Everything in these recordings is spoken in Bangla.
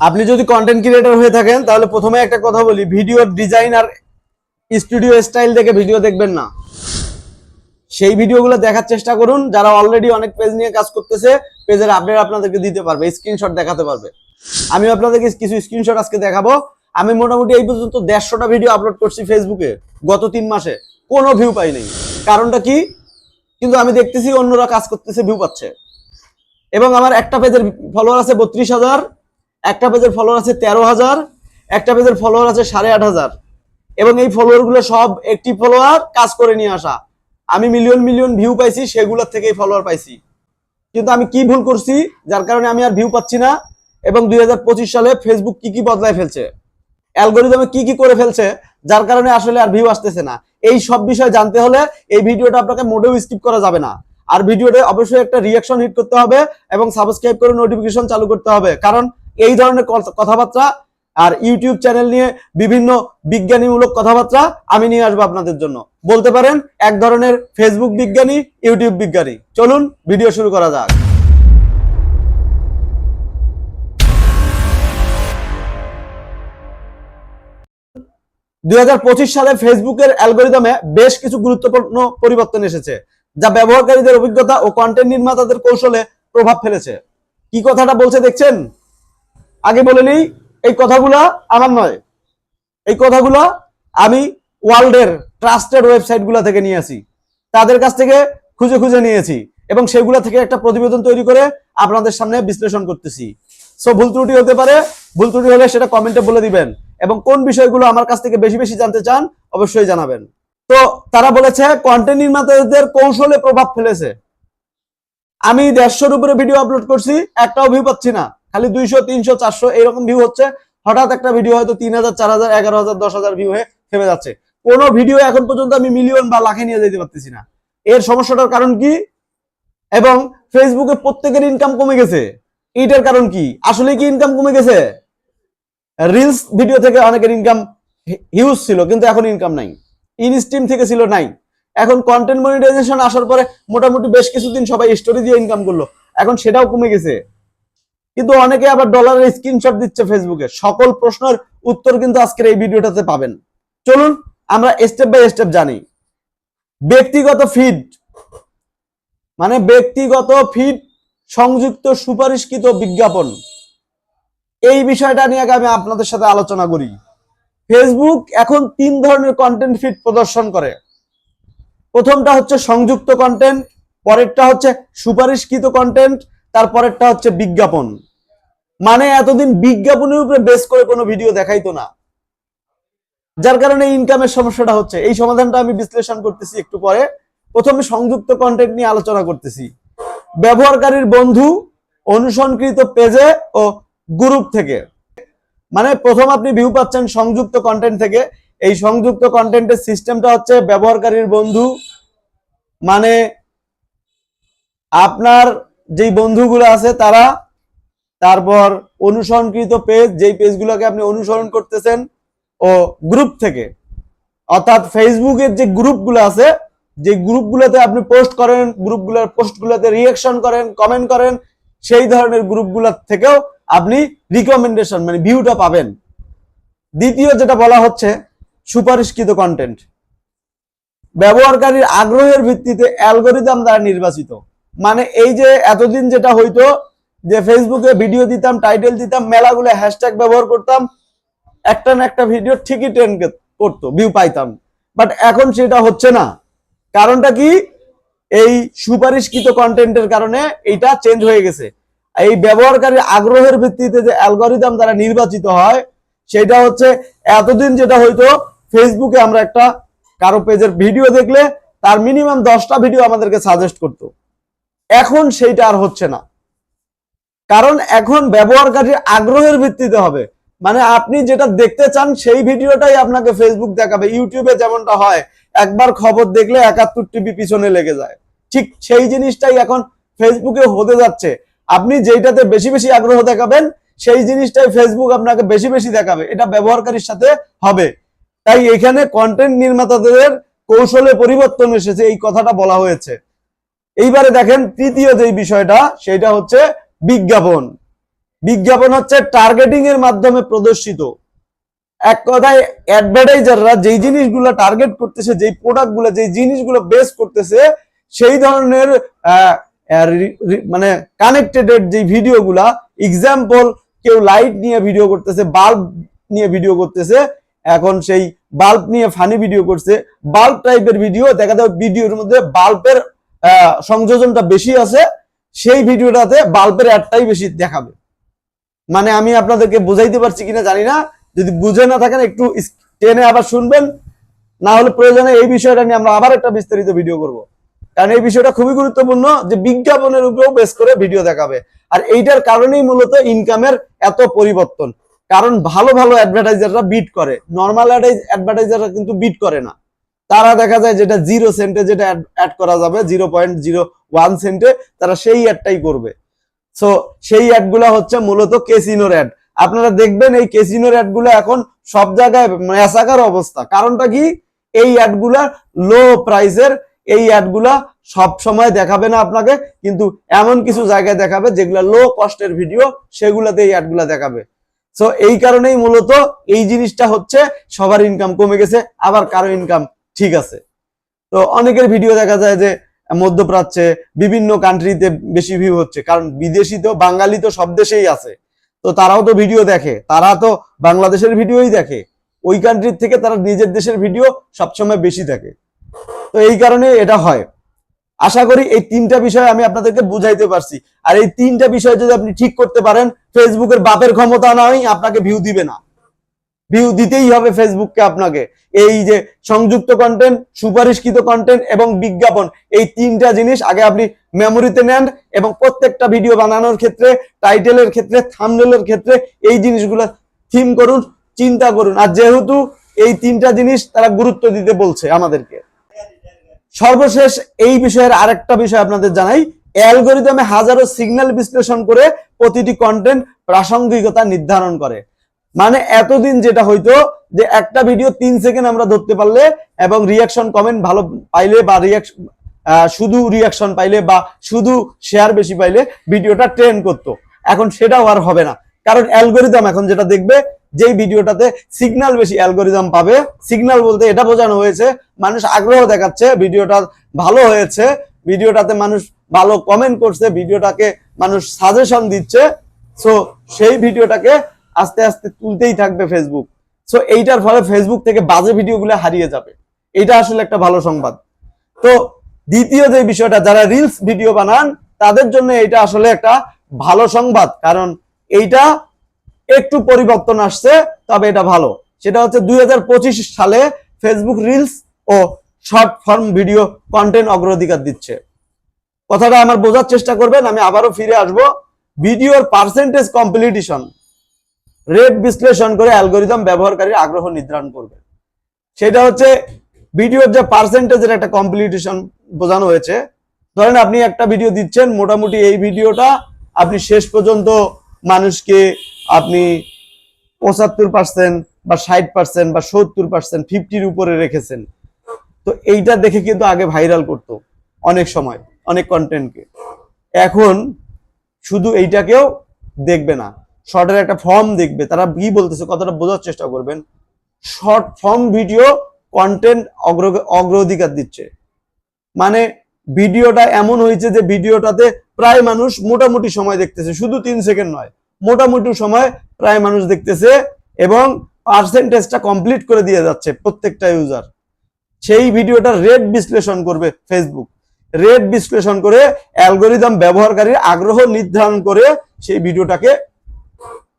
আপনি যদি কন্টেন্ট ক্রিয়েটর হয়ে থাকেন তাহলে প্রথমে একটা কথা বলি, ভিডিওর ডিজাইন আর স্টুডিও স্টাইল দেখে ভিডিও দেখবেন না। সেই ভিডিওগুলো দেখার চেষ্টা করুন যারা অলরেডি অনেক পেজ নিয়ে কাজ করতেছে, পেজের আপডেট আপনাদেরকে দিতে পারবে, স্ক্রিনশট দেখাতে পারবে। আমি আপনাদেরকে কিছু স্ক্রিনশট আজকে দেখাবো। আমি মোটামুটি এই পর্যন্ত 150টা ভিডিও আপলোড করছি ফেসবুকে গত 3 মাসে, কোনো ভিউ পাই নাই। কারণটা কি? কিন্তু আমি দেখতেছি অন্যরা কাজ করতেছে, ভিউ পাচ্ছে। এবং আমার একটা পেজের ফলোয়ার আছে 32,000, একটা পেজের ফলোয়ার আছে 13,000, একটা পেজের ফলোয়ার আছে 8,500। এবং এই ফলোয়ার গুলো সব একটি ফলোয়ার কাজ করে নিয়ে আসা। আমি মিলিয়ন মিলিয়ন ভিউ পাইছি, সেগুলোর থেকেই ফলোয়ার পাইছি। কিন্তু আমি কি ভুল করছি যার কারণে আমি আর ভিউ পাচ্ছি না? এবং 2025 সালে ফেসবুক কি বদলায় ফেলছে, অ্যালগরিদমে কি করে ফেলছে যার কারণে আসলে আর ভিউ আসতেছে না। এই সব বিষয় জানতে হলে এই ভিডিওটা আপনাকে মোটেও স্কিপ করা যাবে না। আর ভিডিওতে অবশ্যই একটা রিঅ্যাকশন হিট করতে হবে এবং সাবস্ক্রাইব করে নোটিফিকেশন চালু করতে হবে, কারণ এই ধরনের কথাবার্তা আর ইউটিউব চ্যানেল নিয়ে বিভিন্ন বিজ্ঞানীমূলক কথাবার্তা আমি নিয়ে আসবো আপনাদের জন্য। বলতে পারেন এক ধরনের ফেসবুক বিজ্ঞানী, ইউটিউব বিজ্ঞানী। চলুন ভিডিও শুরু করা যাক। 2025 সালে ফেসবুকের অ্যালগরিদমে বেশ কিছু গুরুত্বপূর্ণ পরিবর্তন এসেছে, যা ব্যবহারকারীদের অভিজ্ঞতা ও কন্টেন্ট নির্মাতাদের কৌশলে প্রভাব ফেলেছে। কি কথাটা বলছে দেখছেন? আগে বলে নিই, এই কথাগুলা আমার নয়, এই কথাগুলো আমি ওয়ার্ল্ডের ট্রাস্টেড ওয়েবসাইট গুলা থেকে নিয়ে আসি, তাদের কাছ থেকে খুঁজে খুঁজে নিয়েছি এবং সেগুলা থেকে একটা প্রতিবেদন তৈরি করে আপনাদের সামনে বিশ্লেষণ করতেছি। সো ভুল ত্রুটি হতে পারে, ভুল ত্রুটি হলে সেটা কমেন্টে বলে দিবেন এবং কোন বিষয়গুলো আমার কাছ থেকে বেশি বেশি জানতে চান অবশ্যই জানাবেন। তো তারা বলেছে কন্টেন্ট নির্মাতাদের কৌশলে প্রভাব ফেলেছে। আমি 150-এর উপরে ভিডিও আপলোড করছি, একটাও ভিউ পাচ্ছি না, খালি 200, 300, 400 এরকম ভিউ হচ্ছে। হঠাৎ একটা ভিডিও হয়তো 3,000, 4,000, 11,000, 10,000 ভিউ হয়ে থেমে যাচ্ছে। কোনো ভিডিও এখন পর্যন্ত আমি মিলিয়ন বা লাখে নিয়ে যেতে পারতেছি না। এর সমস্যাটার কারণ কি? এবং ফেসবুকে প্রত্যেকের ইনকাম কমে গেছে, এইটার কারণ কি? আসলে কি ইনকাম কমে গেছে? রিলস ভিডিও থেকে অনেকের ইনকাম হিউজ ছিল, কিন্তু এখন ইনকাম নাই। ইনস্ট্রিম থেকে ছিল নাই, এখন কন্টেন্ট মনিটাইজেশন আসার পরে মোটামুটি বেশ কিছুদিন সবাই স্টোরি দিয়ে ইনকাম করলো, এখন সেটাও কমে গেছে। কিন্তু অনেকে আবার ডলারের স্ক্রিনশট দিচ্ছে ফেসবুকে। সকল প্রশ্নের উত্তর কিন্তু আজকের এই ভিডিওটাতে পাবেন। চলুন আমরা স্টেপ বাই স্টেপ জানি। ব্যক্তিগত ফিড মানে ব্যক্তিগত ফিড সংযুক্ত সুপারিশকৃত বিজ্ঞাপন, এই বিষয়টা নিয়ে আমি আপনাদের সাথে আলোচনা করি। ফেসবুক এখন 3 ধরনের কন্টেন্ট ফিড প্রদর্শন করে। প্রথমটা হচ্ছে সংযুক্ত কন্টেন্ট, পরেরটা হচ্ছে সুপারিশকৃত কন্টেন্ট, তারপরেরটা হচ্ছে বিজ্ঞাপন। মানে এতদিন বিজ্ঞাপনের উপরে বেস করে কোনো ভিডিও দেখাইতো না, যার কারণে ইনকামের সমস্যাটা হচ্ছে। এই সমাধানটা আমি বিশ্লেষণ করতেছি একটু পরে। প্রথমে সংযুক্ত কন্টেন্ট নিয়ে আলোচনা করতেছি। ব্যবহারকারীর বন্ধু, অনুসরণকৃত পেজে ও গ্রুপ থেকে। মানে প্রথম আপনি ভিউ পাচ্ছেন সংযুক্ত কন্টেন্ট থেকে। এই সংযুক্ত কন্টেন্টের সিস্টেমটা হচ্ছে ব্যবহারকারীর বন্ধু, মানে আপনার যেই বন্ধুগুলো আছে তারা, তারপর অনুসরণকৃত পেজ, যেই পেজগুলোকে আপনি অনুসরণ করতেছেন, ও গ্রুপ থেকে, অর্থাৎ ফেসবুকের যে গ্রুপগুলো আছে, যে গ্রুপগুলোতে আপনি পোস্ট করেন, গ্রুপগুলোর পোস্টগুলোতে রিঅ্যাকশন করেন, কমেন্ট করেন, সেই ধরনের গ্রুপগুলোর থেকেও আপনি রিকমেন্ডেশন মানে ভিউটা পাবেন। দ্বিতীয় যেটা বলা হচ্ছে সুপারিশকৃত কন্টেন্ট, ব্যবহারকারীর আগ্রহের ভিত্তিতে অ্যালগরিদম দ্বারা নির্বাচিত। মানে এই যে এতদিন যেটা হইতো যে ফেসবুকে ভিডিও দিতাম, টাইটেল দিতাম, মেলাগুলো হ্যাশট্যাগ ব্যবহার করতাম, একটা না একটা ভিডিও ঠিকই ট্রেন্ড করতো, ভিউ পাইতাম, বাট এখন সেটা হচ্ছে না। কারণটা কি? এই সুপারিশকৃত কন্টেন্টের কারণে এইটা চেঞ্জ হয়ে গেছে। এই ব্যবহারকারীর আগ্রহের ভিত্তিতে যে অ্যালগরিদম দ্বারা নির্বাচিত হয়, সেটা হচ্ছে এতদিন যেটা হইতো ফেসবুকে আমরা একটা কারো পেজের ভিডিও দেখলে তার মিনিমাম 10টা ভিডিও আমাদেরকে সাজেস্ট করতো, এখন সেইটা আর হচ্ছে না। কারণ এখন ব্যবহারকারীর আগ্রহের ভিত্তিতে হবে, মানে আপনি যেটা দেখতে চান সেই ভিডিওটাই আপনাকে ফেসবুক দেখাবে। ইউটিউবে যেমনটা হয়, একবার খবর দেখলে 71 টিভি পিছনে লেগে যায়, ঠিক সেই জিনিসটাই এখন ফেসবুকে হতে যাচ্ছে। আপনি যেইটাতে বেশি বেশি আগ্রহ দেখাবেন সেই জিনিসটাই ফেসবুক আপনাকে বেশি বেশি দেখাবে, এটা ব্যবহারকারীর সাথে হবে। তাই এখানে কন্টেন্ট নির্মাতাদের কৌশলে পরিবর্তন এসেছে, এই কথাটা বলা হয়েছে। এইবারে দেখেন তৃতীয় যে বিষয়টা, সেটা হচ্ছে বিজ্ঞাপন। বিজ্ঞাপন হচ্ছে টার্গেটিং এর মাধ্যমে প্রদর্শিত। এক কথায় অ্যাডভার্টাইজাররা যেই জিনিসগুলো টার্গেট করতেছে, যেই প্রোডাক্টগুলো, যেই জিনিসগুলো বেস করতেছে, সেই ধরনের মানে কানেক্টেড যে ভিডিওগুলা, এক্সাম্পল কেউ লাইট নিয়ে ভিডিও করতেছে, বাল্ব নিয়ে ভিডিও করতেছে, এখন সেই বাল্ব নিয়ে ফানি ভিডিও করছে, বাল্ব টাইপের ভিডিও দেখা যায় ভিডিওর মধ্যে বাল্বের সংযোজনটা বেশি আছে, সেই ভিডিওটাতে বাল্বের অ্যাডটাই বেশি দেখাবে। মানে আমি আপনাদেরকে বুঝাইতে পারছি কিনা জানি না, যদি বুঝে না থাকেন একটু টেনে আবার শুনবেন, না হলে প্রয়োজনে এই বিষয়টা নিয়ে আমরা আবার একটা বিস্তারিত ভিডিও করব, কারণ এই বিষয়টা খুবই গুরুত্বপূর্ণ যে বিজ্ঞাপনের উপরেও বেস করে ভিডিও দেখাবে। আর এইটার কারণেই মূলত ইনকামের এত পরিবর্তন, কারণ ভালো ভালো অ্যাডভার্টাইজাররা বিট করে, নর্মাল অ্যাডভার্টাইজাররা কিন্তু বিট করে না। তারা দেখা যায় যেটা 0 সেন্টে যেটা অ্যাড করা যাবে, 0.01 সেন্টে তারা সেই অ্যাডটাই করবে। সো সেই অ্যাডগুলা হচ্ছে মূলত ক্যাসিনোর অ্যাড। আপনারা দেখবেন এই ক্যাসিনোর অ্যাডগুলো এখন সব জায়গায় মেসাকার অবস্থা। কারণটা কি? এই অ্যাডগুলা লো প্রাইসের, এই অ্যাডগুলা সব সময় দেখাবে না আপনাকে, কিন্তু এমন কিছু জায়গায় দেখাবে যেগুলা লো কস্টের ভিডিও, সেগুলাতে এই অ্যাডগুলা দেখাবে। সো এই কারণেই মূলত এই জিনিসটা হচ্ছে সবার ইনকাম কমে গেছে, আবার কারো ইনকাম ঠিক আছে। তো অনেকের ভিডিও দেখা যায় যে মধ্যপ্রাচ্যে বিভিন্ন কান্ট্রিতে বেশি ভিউ হচ্ছে, কারণ বিদেশি তো বাঙালি তো সব দেশেই আছে, তো তারাও তো ভিডিও দেখে, তারা তো বাংলাদেশের ভিডিওই দেখে, ওই কান্ট্রির থেকে তারা নিজের দেশের ভিডিও সবসময় বেশি দেখে। তো এই কারণে এটা হয়। আশা করি এই 3টা বিষয় আমি আপনাদেরকে বুঝাইতে পারছি। আর এই 3টা বিষয় যদি আপনি ঠিক করতে পারেন, ফেসবুকের বাপের ক্ষমতা নাই আপনাকে ভিউ দিবে না, ভিউ দিতেই হবে ফেসবুককে আপনাকে। এই যে সংযুক্ত কন্টেন্ট, সুপারিশকৃত কন্টেন্ট এবং বিজ্ঞাপন, এই 3টা জিনিস আগে আপনি মেমোরিতে নেন, এবং প্রত্যেকটা ভিডিও বানানোর ক্ষেত্রে, টাইটেলের ক্ষেত্রে, থাম্বনেলের ক্ষেত্রে এই জিনিসগুলো থিম করুন, চিন্তা করুন। আর যেহেতু এই 3টা জিনিস তারা গুরুত্ব দিতে বলছে আমাদেরকে। সর্বশেষ এই বিষয়ের আরেকটা বিষয় আপনাদের জানাই, অ্যালগরিদমে হাজারো সিগন্যাল বিশ্লেষণ করে প্রতিটি কন্টেন্ট প্রাসঙ্গিকতা নির্ধারণ করে। মানে এতদিন যেটা হইতো যে একটা ভিডিও 3 সেকেন্ড আমরা ধরতে পারলে এবং রিয়াকশন কমেন্ট ভালো পাইলে, বা শুধু রিয়াকশন পাইলে, বা শুধু শেয়ার বেশি পাইলে ভিডিওটা ট্রেন্ড করতো। এখন সেটাও আর হবে না, কারণ অ্যালগরিদম এখন যেটা দেখবে, যেই ভিডিওটাতে সিগন্যাল বেশি অ্যালগরিদম পাবে। সিগন্যাল বলতে এটা বোঝানো হয়েছে মানুষ আগ্রহ দেখাচ্ছে, ভিডিওটা ভালো হয়েছে, ভিডিওটাতে মানুষ ভালো কমেন্ট করছে, ভিডিওটাকে মানুষ সাজেশন দিচ্ছে, সো সেই ভিডিওটাকে আস্তে আস্তে তুলতেই থাকবে ফেসবুক। সো এইটার ফলে ফেসবুক থেকে বাজে ভিডিওগুলো হারিয়ে যাবে। এটা আসলে একটা ভালো সংবাদ। তো দ্বিতীয় যে বিষয়টা, যারা রিলস ভিডিও বানান তাদের জন্য এটা আসলে একটা ভালো সংবাদ, কারণ এইটা একটু পরিবর্তন আসছে, তবে এটা ভালো। সেটা হচ্ছে 2025 সালে ফেসবুক রিলস ও শর্ট ফর্ম ভিডিও কন্টেন্ট অগ্রাধিকার দিচ্ছে। কথাটা আমার বোঝার চেষ্টা করবেন, আমি আবারও ফিরে আসব। ভিডিওর পার্সেন্টেজ কম্পিটিশন রেট বিশ্লেষণ করে অ্যালগরিদম ব্যবহারকারীর আগ্রহ নির্ধারণ করবে। সেটা হচ্ছে ভিডিওর যে পার্সেন্টেজের একটা কম্পিটিশন বোঝানো হয়েছে। ধরেন আপনি একটা ভিডিও দিচ্ছেন, মোটামুটি এই ভিডিওটা আপনি শেষ পর্যন্ত মানুষকে আপনি 75% বা 60% বা 70%, 50-র উপরে রেখেছেন। তো এইটা দেখে কিন্তু আগে ভাইরাল করতো অনেক সময় অনেক কন্টেন্টকে, এখন শুধু এইটাকেও দেখবে না, শর্টের একটা ফর্ম দেখবে। তারা কি বলতেছে কথাটা বোঝার চেষ্টা করবেন। শর্ট ফর্ম ভিডিও কন্টেন্ট অগ্রাধিকার দিচ্ছে, মানে ভিডিওটা এমন হয়েছে যে ভিডিওটাতে প্রায় মানুষ মোটামুটি সময় দেখতেছে, শুধু 3 সেকেন্ড নয়, মোটামুটি সময় প্রায় মানুষ দেখতেছে, এবং পার্সেন্টেজটা কমপ্লিট করে দিয়ে যাচ্ছে প্রত্যেকটা ইউজার। সেই ভিডিওটার রেট বিশ্লেষণ করবে ফেসবুক, রেট বিশ্লেষণ করে অ্যালগরিদম ব্যবহারকারীর আগ্রহ নির্ধারণ করে সেই ভিডিওটাকে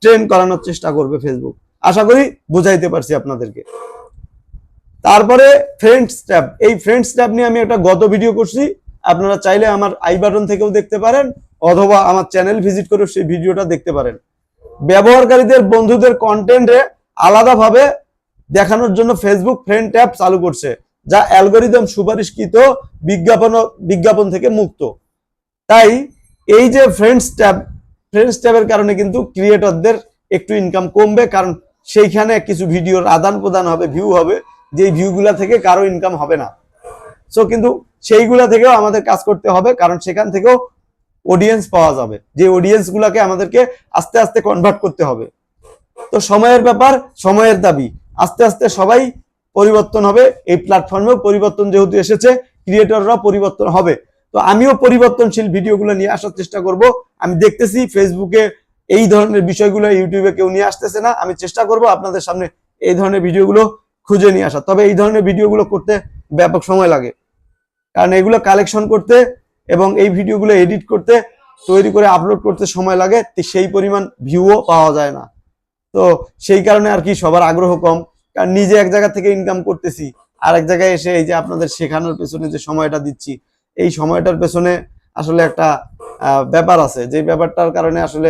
ট্রেন্ড করানোর চেষ্টা করবে ফেসবুক। আশা করি বুঝাইতে পারছি আপনাদেরকে। তারপরে ফ্রেন্ডস ট্যাব, এই ফ্রেন্ডস ট্যাব নিয়ে আমি একটা গত ভিডিও করছি, আপনারা চাইলে আমার আই বাটন থেকেও দেখতে পারেন, অথবা আমার চ্যানেল ভিজিট করে সেই ভিডিওটা দেখতে পারেন। ব্যবহারকারীদের বন্ধুদের কন্টেন্টে আলাদাভাবে দেখানোর জন্য ফেসবুক ফ্রেন্ড ট্যাব চালু করছে, যা অ্যালগরিদম সুপারিশকৃত বিজ্ঞাপন থেকে মুক্ত। তাই এই যে ফ্রেন্ডস ট্যাবের কারণে কিন্তু ক্রিয়েটরদের একটু ইনকাম কমবে, কারণ সেইখানে কিছু ভিডিওর আদান প্রদান হবে, ভিউ হবে, যে ভিউগুলা থেকে কারো ইনকাম হবে না। সো কিন্তু সেইগুলা থেকেও আমাদের কাজ করতে হবে, কারণ সেখান থেকেও অডিয়েন্স পাওয়া যাবে, যে অডিয়েন্স গুলাকে আমাদেরকে আস্তে আস্তে কনভার্ট করতে হবে। তো সময়ের ব্যাপার, সময়ের দাবি, আস্তে আস্তে সবাই পরিবর্তন হবে। এই প্ল্যাটফর্মেও পরিবর্তন যেহেতু এসেছে, ক্রিয়েটররা পরিবর্তন হবে। তো আমিও পরিবর্তনশীল ভিডিওগুলো নিয়ে আসার চেষ্টা করব। আমি দেখতেছি ফেসবুকে এই ধরনের বিষয়গুলো ইউটিউবে কেউ নিয়ে আসতেছে না, আমি চেষ্টা করব আপনাদের সামনে এই ধরনের ভিডিওগুলো খুঁজে নিয়ে আসা। তবে এই ধরনের ভিডিওগুলো করতে ব্যাপক সময় লাগে, কারণ এগুলো কালেকশন করতে এবং এই ভিডিওগুলো এডিট করতে, তৈরি করে আপলোড করতে সময় লাগে, সেই পরিমাণ ভিউও পাওয়া যায় না। তো সেই কারণে আর কি সবার আগ্রহ কম, কারণ নিজে এক জায়গা থেকে ইনকাম করতেছি, আর এক জায়গায় এসে এই যে আপনাদের শেখানোর পেছনে যে সময়টা দিচ্ছি, এই সময়টার পেছনে আসলে একটা ব্যাপার আছে, যে ব্যাপারটার কারণে আসলে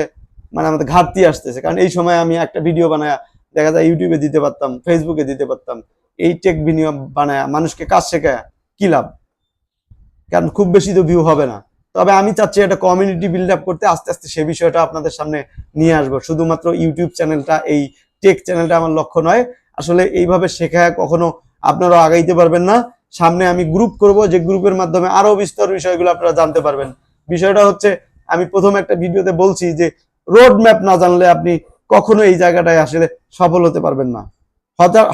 মানে আমাদের ঘাটতি আসতেছে। কারণ এই সময় আমি একটা ভিডিও বানায় দেখা যায় ইউটিউবে দিতে পারতাম, ফেসবুকে দিতে পারতাম, এই টেক ভিডিও বানায় মানুষকে কাজ শেখায় কি লাভ? কারণ খুব বেশি তো ভিউ হবে না। তবে আমি চাচ্ছি একটা কমিউনিটি বিল্ড আপ করতে, আস্তে আস্তে সে বিষয়টা আপনাদের সামনে নিয়ে আসবো। শুধুমাত্র ইউটিউব চ্যানেলটা, এই টেক চ্যানেলটা আমার লক্ষ্য নয়। আসলে এইভাবে শেখায় কখনো আপনারা আগাইতে পারবেন না। সামনে আমি গ্রুপ করব, যে গ্রুপের মাধ্যমে আরো বিস্তর বিষয়গুলো আপনারা জানতে পারবেন। বিষয়টা হচ্ছে, আমি প্রথম একটা ভিডিওতে বলছি যে রোড ম্যাপ না জানলে আপনি কখনো এই জায়গাটায় আসলে সফল হতে পারবেন না।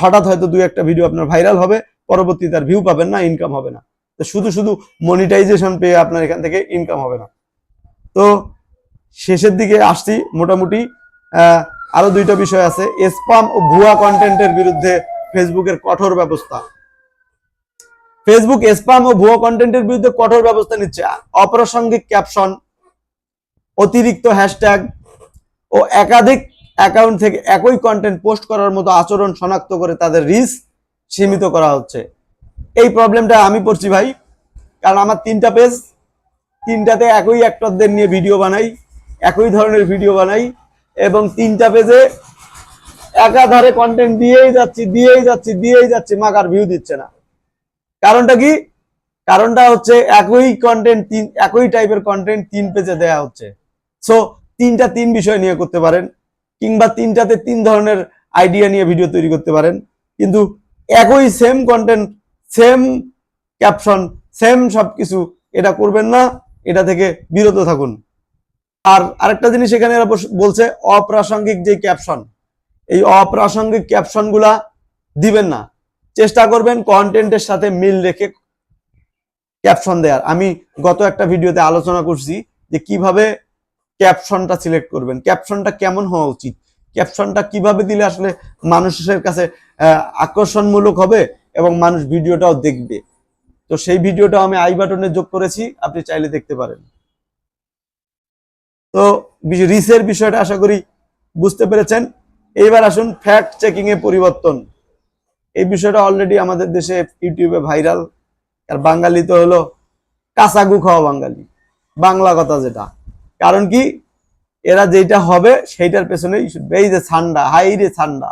হঠাৎ হয়তো দুই একটা ভিডিও আপনার ভাইরাল হবে, পরবর্তীতে আর ভিউ পাবেন না, ইনকাম হবে না। তো শুধু শুধু মনিটাইজেশন পেয়ে আপনার এখান থেকে ইনকাম হবে না। তো শেষের দিকে আসছি মোটামুটি। আরো দুইটা বিষয় আছে। স্প্যাম ও ভুয়া কন্টেন্টের বিরুদ্ধে ফেসবুকের কঠোর ব্যবস্থা। ফেসবুক স্প্যাম ও ভুয়া কন্টেন্টের বিরুদ্ধে কঠোর ব্যবস্থা নিচ্ছে। অপ্রাসঙ্গিক ক্যাপশন, অতিরিক্ত হ্যাশট্যাগ ও একাধিক অ্যাকাউন্ট থেকে একই কন্টেন্ট পোস্ট করার মতো আচরণ শনাক্ত করে তাদের রিচ সীমিত করা হচ্ছে। এই প্রবলেমটা আমি পড়ছি ভাই, কারণ আমার 3টা পেজ, 3টাতে একই অ্যাক্টরদের নিয়ে ভিডিও বানাই, একই ধরনের ভিডিও বানাই, এবং 3টা পেজে একাধারে কন্টেন্ট দিয়েই যাচ্ছি, মাগার ভিউ দিচ্ছে না। কারণটা কি? কারণটা হচ্ছে একই কন্টেন্ট, একই টাইপের কন্টেন্ট 3 পেজে দেয়া হচ্ছে। সো 3টা 3 বিষয় নিয়ে করতে পারেন, কিংবা 3টাতে 3 ধরনের আইডিয়া নিয়ে ভিডিও তৈরি করতে পারেন, কিন্তু একই same content, same caption, same সবকিছু, এটা করবেন না। এটা থেকে বিরত থাকুন। আর আরেকটা জিনিস এখানে এরা বলছে, অপ্রাসঙ্গিক যে ক্যাপশন, এই অপ্রাসঙ্গিক ক্যাপশন গুলা দিবেন না। চেষ্টা করবেন কন্টেন্টের সাথে মিল রেখে ক্যাপশন দেওয়ার। আমি গত একটা ভিডিওতে আলোচনা করছি যে কিভাবে ক্যাপশনটা সিলেক্ট করবেন, ক্যাপশনটা কেমন হওয়া উচিত, ক্যাপশনটা কিভাবে দিলে আসলে মানুষের কাছে আকর্ষণমূলক হবে এবং মানুষ ভিডিওটাও দেখবে। তো সেই ভিডিওটা আমি আই বাটনে যোগ করেছি, আপনি চাইলে দেখতে পারেন। তো রিসের বিষয়টা আশা করি বুঝতে পেরেছেন। এইবার আসুন ফ্যাক্ট চেকিং এ পরিবর্তন। এই বিষয়টা অলরেডি আমাদের দেশে ইউটিউবে ভাইরাল। আর বাঙালি তো হলো কাঁচাগু খাওয়া বাঙালি, বাংলা কথা যেটা। কারণ কি, এরা যেটা হবে সেইটার পেছনেই, এই যে ছান্ডা, হাই রে ছান্ডা,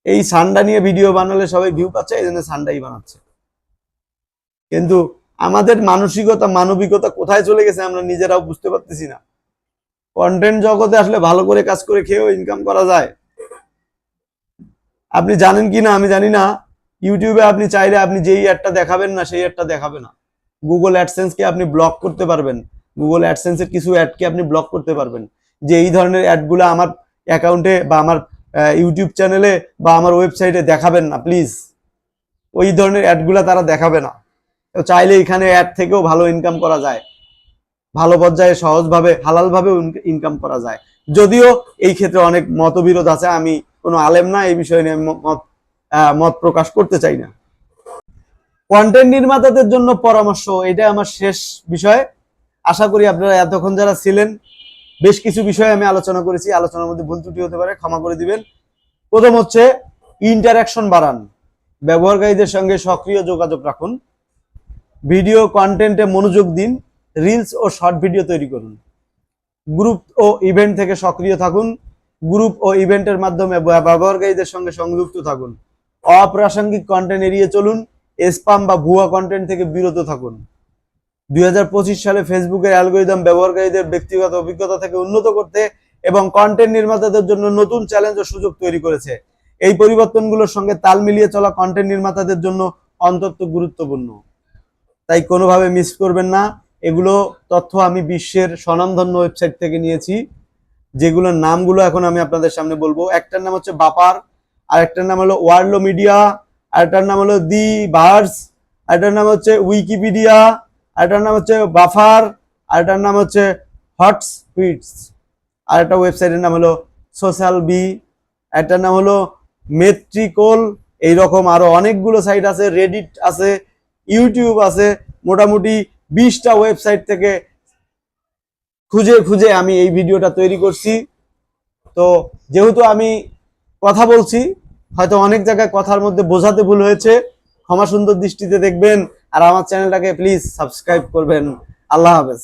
এই ছান্ডা নিয়ে ভিডিও বানালে সবাই ভিউ পাচ্ছে, এই জন্য ছান্ডাই বানাচ্ছে। কিন্তু আমাদের মানসিকতা, মানবিকতা কোথায় চলে গেছে আমরা নিজেরাও বুঝতে পারতেছি না। কন্টেন্ট জগতে আসলে ভালো করে কাজ করে খেয়েও ইনকাম করা যায়। আপনি জানেন কি না আমি জানি না, ইউটিউবে আপনি চাইলে আপনি যেই অ্যাডটা দেখাবেন না সেই অ্যাডটা দেখাবে না। গুগল অ্যাডসেন্সকে আপনি ব্লক করতে পারবেন, গুগল অ্যাডসেন্সের কিছু অ্যাডকে আপনি ব্লক করতে পারবেন, যে এই ধরনের অ্যাডগুলো আমার অ্যাকাউন্টে বা আমার ইউটিউব চ্যানেলে বা আমার ওয়েবসাইটে দেখাবেন না প্লিজ। ওই ধরনের অ্যাডগুলো তারা দেখাবে না। তো চাইলে এখানে অ্যাড থেকেও ভালো ইনকাম করা যায়, ভালো পর্যায়ে সহজভাবে হালালভাবে ইনকাম করা যায়। যদিও এই ক্ষেত্রে অনেক মতবিরোধ আছে, আমি কোনো আলেম না, এই বিষয়ে নিয়ে মত প্রকাশ করতে চাই না। কন্টেন্ট নির্মাতাদের জন্য পরামর্শ, এটা আমার শেষ বিষয়। আশা করি আপনারা এতক্ষণ যারা ছিলেন, বেশ কিছু বিষয় আমি আলোচনা করেছি, আলোচনার মধ্যে ভুল ত্রুটি হতে পারে, ক্ষমা করে দিবেন। প্রথম হচ্ছে ইন্টারাকশন বাড়ান, ব্যবহারকারীদের সঙ্গে সক্রিয় যোগাযোগ রাখুন, ভিডিও কন্টেন্টে মনোযোগ দিন, রিলস ও শর্ট ভিডিও তৈরি করুন, গ্রুপ ও ইভেন্ট থেকে সক্রিয় থাকুন, গ্রুপ ও ইভেন্টের মাধ্যমে ব্যবহারকারীদের সঙ্গে সংযুক্ত থাকুন, অপ্রাসঙ্গিক কন্টেন্ট এড়িয়ে চলুন, স্প্যাম বা ভুয়া কন্টেন্ট থেকে বিরত থাকুন। 2025 সালে ফেসবুকের অ্যালগরিদম ব্যবহারকারীদের ব্যক্তিগত অভিজ্ঞতা থেকে উন্নত করতে এবং কন্টেন্ট নির্মাতাদের জন্য নতুন চ্যালেঞ্জ ও সুযোগ তৈরি করেছে। এই পরিবর্তনগুলোর সঙ্গে তাল মিলিয়ে চলা কন্টেন্ট নির্মাতাদের জন্য অত্যন্ত গুরুত্বপূর্ণ। তাই কোনোভাবে মিস করবেন না। এগুলো তথ্য আমি বিশ্বের স্বনামধন্য ওয়েবসাইট থেকে নিয়েছি, যেগুলোর নামগুলো এখন আমি আপনাদের সামনে বলবো। একটার নাম হচ্ছে বাপার, আর একটার নাম হলো ওয়ার্ল্ড মিডিয়া, আর একটার নাম হলো দি ভার্স, আর একটার নাম হচ্ছে উইকিপিডিয়া, আর একটার নাম হচ্ছে বাফার, আর একটার নাম হচ্ছে হটস্পিটস, আর একটা ওয়েবসাইটের নাম হলো সোশ্যাল বি, একটার নাম হলো মেট্রিকোল। এইরকম আরো অনেকগুলো সাইট আছে, রেডিট আছে, ইউটিউব আছে। মোটামুটি 20টা ওয়েবসাইট থেকে খুঁজে খুঁজে আমি এই ভিডিওটা তৈরি করছি। তো যেহেতু আমি কথা বলছি, হয়তো অনেক জায়গায় কথার মধ্যে বোঝাতে ভুল হয়েছে, ক্ষমা সুন্দর দৃষ্টিতে দেখবেন। আর আমার চ্যানেলটাকে প্লিজ সাবস্ক্রাইব করবেন। আল্লাহ হাফেজ।